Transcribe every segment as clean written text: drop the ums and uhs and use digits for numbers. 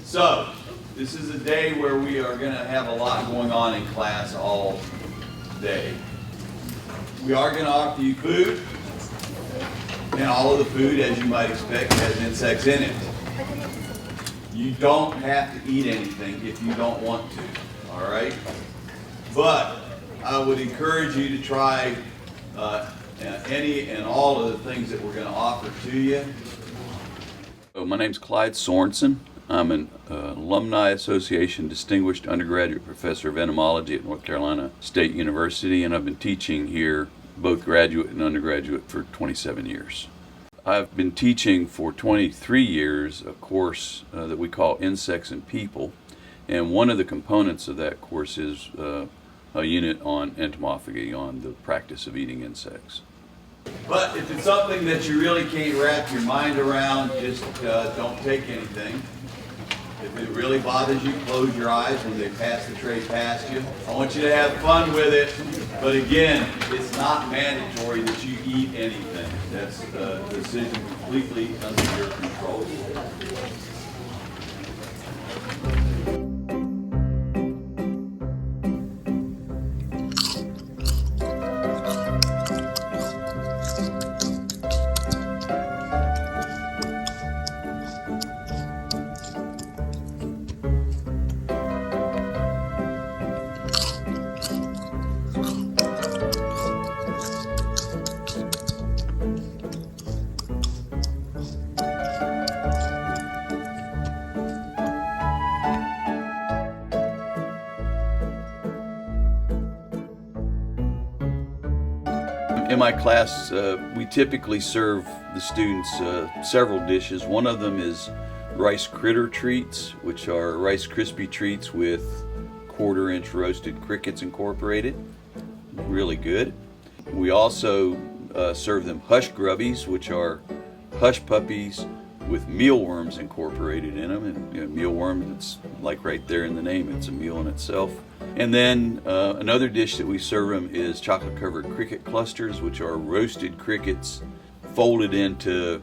So, this is a day where we are going to have a lot going on in class all day. We are going to offer you food, and all of the food, as you might expect, has insects in it. You don't have to eat anything if you don't want to, all right? But I would encourage you to try any and all of the things that we're going to offer to you. My name's Clyde Sorensen. I'm an Alumni Association Distinguished Undergraduate Professor of Entomology at North Carolina State University, and I've been teaching here, both graduate and undergraduate, for 27 years. I've been teaching for 23 years a course that we call Insects and People, and one of the components of that course is a unit on entomophagy, on the practice of eating insects. But if it's something that you really can't wrap your mind around, just don't take anything. If it really bothers you, close your eyes when they pass the tray past you. I want you to have fun with it, but again, it's not mandatory that you eat anything. That's a decision completely under your control. In my class, we typically serve the students several dishes. One of them is rice critter treats, which are Rice Krispie treats with 1/4-inch roasted crickets incorporated. Really good. We also serve them hush grubbies, which are hush puppies with mealworms incorporated in them. And mealworm, it's like right there in the name, it's a meal in itself. And then another dish that we serve them is chocolate-covered cricket clusters, which are roasted crickets folded into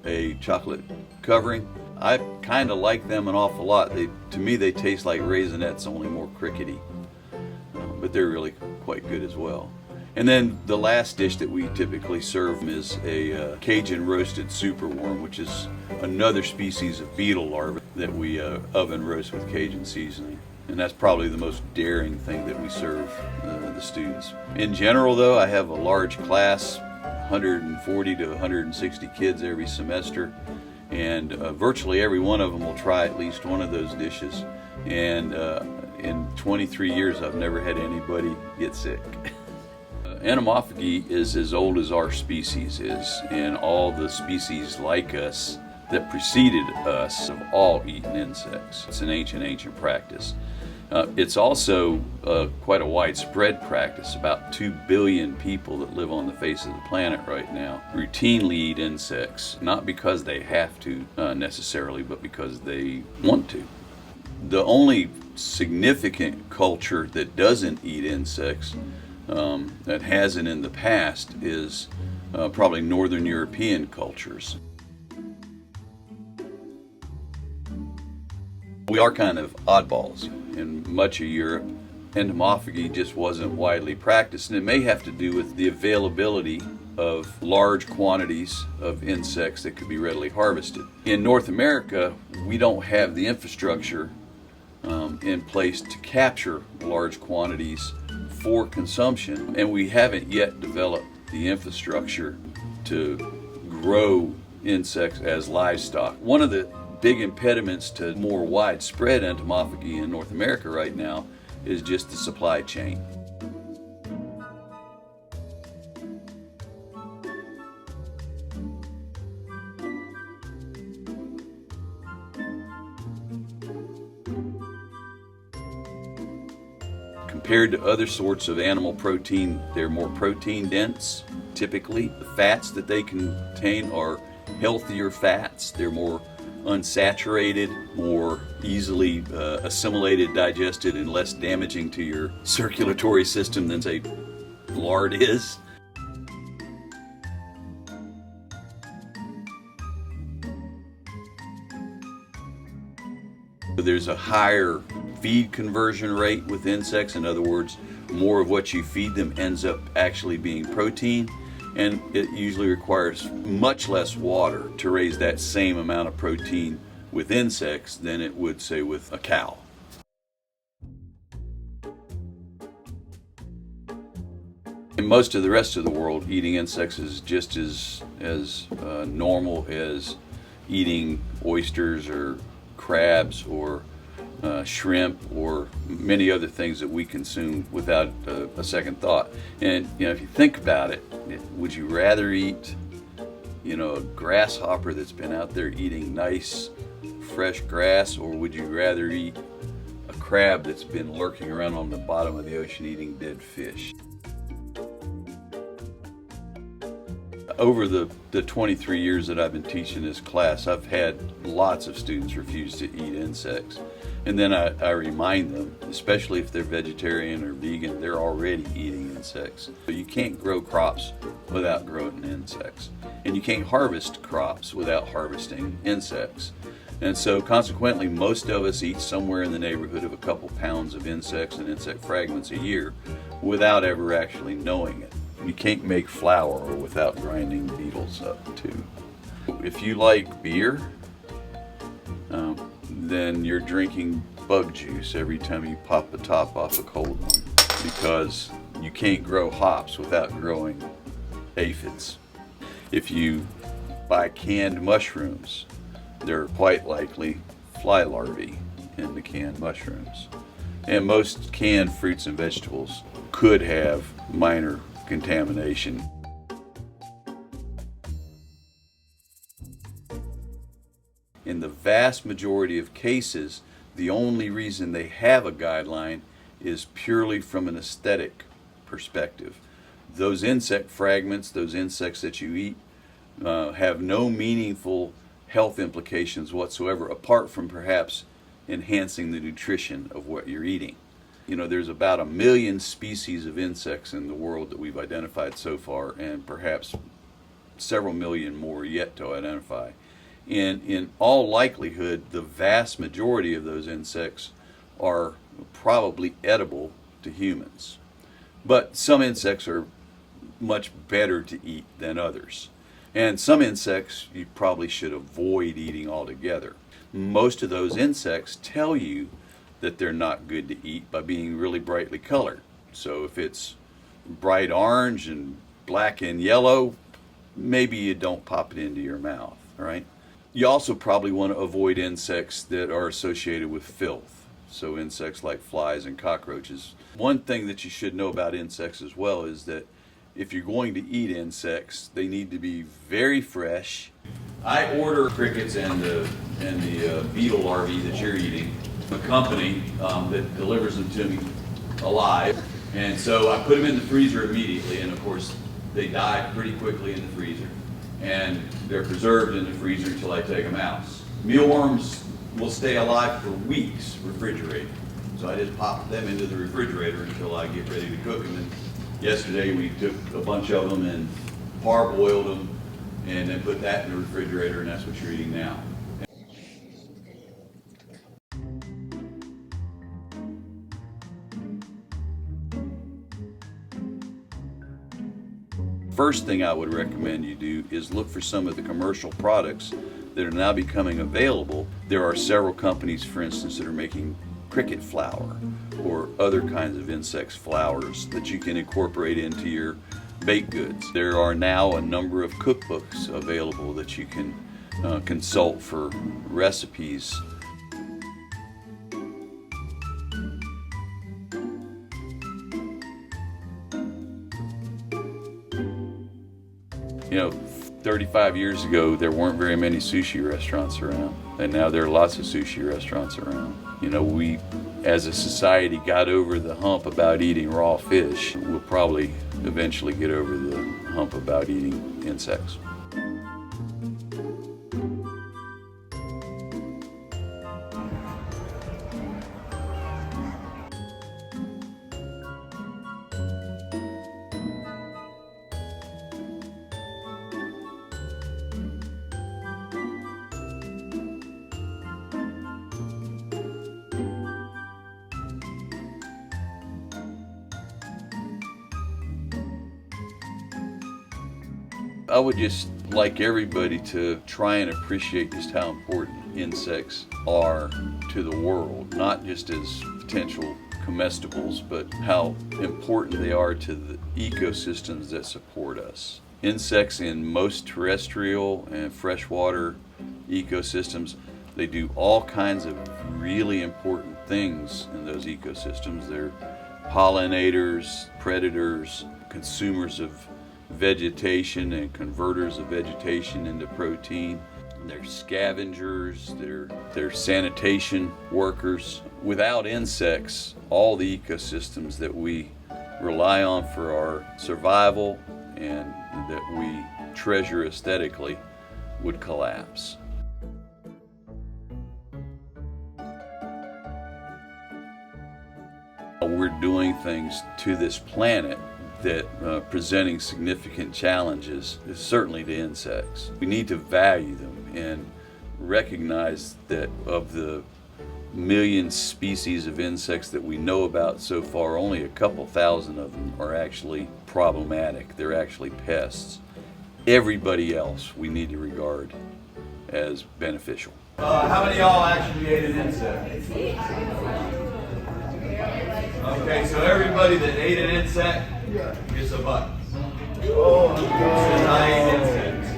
a chocolate covering. I kind of like them an awful lot. To me, they taste like Raisinets, only more crickety. But they're really quite good as well. And then the last dish that we typically serve is a Cajun roasted superworm, which is another species of beetle larvae that we oven roast with Cajun seasoning. And that's probably the most daring thing that we serve the students. In general, though, I have a large class, 140 to 160 kids every semester, and virtually every one of them will try at least one of those dishes. And in 23 years, I've never had anybody get sick. Entomophagy is as old as our species is, and all the species like us that preceded us have all eaten insects. It's an ancient practice. It's also quite a widespread practice. About 2 billion people that live on the face of the planet right now routinely eat insects, not because they have to necessarily, but because they want to. The only significant culture that doesn't eat insects, that hasn't in the past, is probably Northern European cultures. We are kind of oddballs. In much of Europe, entomophagy just wasn't widely practiced, and it may have to do with the availability of large quantities of insects that could be readily harvested. In North America, we don't have the infrastructure in place to capture large quantities for consumption, and we haven't yet developed the infrastructure to grow insects as livestock. One of the big impediments to more widespread entomophagy in North America right now is just the supply chain. Compared to other sorts of animal protein, they're more protein dense. Typically, the fats that they contain are healthier fats. They're more unsaturated, more easily assimilated, digested, and less damaging to your circulatory system than, say, lard is. There's a higher feed conversion rate with insects. In other words, more of what you feed them ends up actually being protein, and it usually requires much less water to raise that same amount of protein with insects than it would, say, with a cow. In most of the rest of the world, eating insects is just as normal as eating oysters or crabs or shrimp or many other things that we consume without a second thought. And if you think about it, would you rather eat a grasshopper that's been out there eating nice fresh grass, or would you rather eat a crab that's been lurking around on the bottom of the ocean eating dead fish? Over the 23 years that I've been teaching this class, I've had lots of students refuse to eat insects. And then I remind them, especially if they're vegetarian or vegan, they're already eating insects. So you can't grow crops without growing insects. And you can't harvest crops without harvesting insects. And so consequently, most of us eat somewhere in the neighborhood of a couple pounds of insects and insect fragments a year without ever actually knowing it. You can't make flour without grinding beetles up too. If you like beer, then you're drinking bug juice every time you pop the top off a cold one, because you can't grow hops without growing aphids. If you buy canned mushrooms, there are quite likely fly larvae in the canned mushrooms. And most canned fruits and vegetables could have minor contamination. In the vast majority of cases, the only reason they have a guideline is purely from an aesthetic perspective. Those insect fragments, those insects that you eat, have no meaningful health implications whatsoever, apart from perhaps enhancing the nutrition of what you're eating. There's about 1 million species of insects in the world that we've identified so far, and perhaps several million more yet to identify. And in all likelihood, the vast majority of those insects are probably edible to humans. But some insects are much better to eat than others. And some insects you probably should avoid eating altogether. Most of those insects tell you that they're not good to eat by being really brightly colored. So if it's bright orange and black and yellow, maybe you don't pop it into your mouth, right? You also probably want to avoid insects that are associated with filth. So insects like flies and cockroaches. One thing that you should know about insects as well is that if you're going to eat insects, they need to be very fresh. I order crickets and the beetle larvae that you're eating, a company that delivers them to me alive. And so I put them in the freezer immediately, and of course they die pretty quickly in the freezer. And they're preserved in the freezer until I take them out. Mealworms will stay alive for weeks refrigerated. So I just pop them into the refrigerator until I get ready to cook them. And yesterday we took a bunch of them and parboiled them and then put that in the refrigerator, and that's what you're eating now. First thing I would recommend you do is look for some of the commercial products that are now becoming available. There are several companies, for instance, that are making cricket flour or other kinds of insects flours that you can incorporate into your baked goods. There are now a number of cookbooks available that you can consult for recipes. You know, 35 years ago, there weren't very many sushi restaurants around, and now there are lots of sushi restaurants around. You know, we, as a society, got over the hump about eating raw fish. We'll probably eventually get over the hump about eating insects. I would just like everybody to try and appreciate just how important insects are to the world, not just as potential comestibles, but how important they are to the ecosystems that support us. Insects in most terrestrial and freshwater ecosystems, they do all kinds of really important things in those ecosystems. They're pollinators, predators, consumers of vegetation and converters of vegetation into protein. They're scavengers, they're sanitation workers. Without insects, all the ecosystems that we rely on for our survival and that we treasure aesthetically would collapse. We're doing things to this planet that presenting significant challenges, certainly to insects. We need to value them and recognize that of the million species of insects that we know about so far, only a couple thousand of them are actually problematic. They're actually pests. Everybody else we need to regard as beneficial. How many of y'all actually ate an insect? Okay, so everybody that ate an insect gets a buck. Oh, God. I ate insects.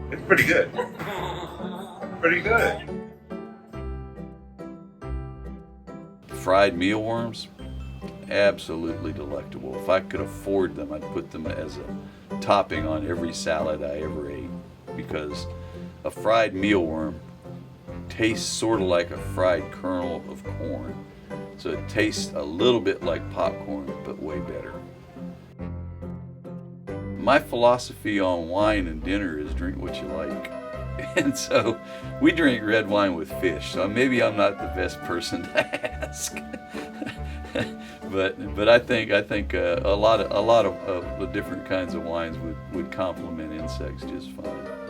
It's pretty good. Pretty good. Fried mealworms, absolutely delectable. If I could afford them, I'd put them as a topping on every salad I ever ate, because a fried mealworm tastes sort of like a fried kernel of corn. So it tastes a little bit like popcorn, but way better. My philosophy on wine and dinner is drink what you like. And so we drink red wine with fish, so maybe I'm not the best person to ask. but I think a lot of the different kinds of wines would complement insects just fine.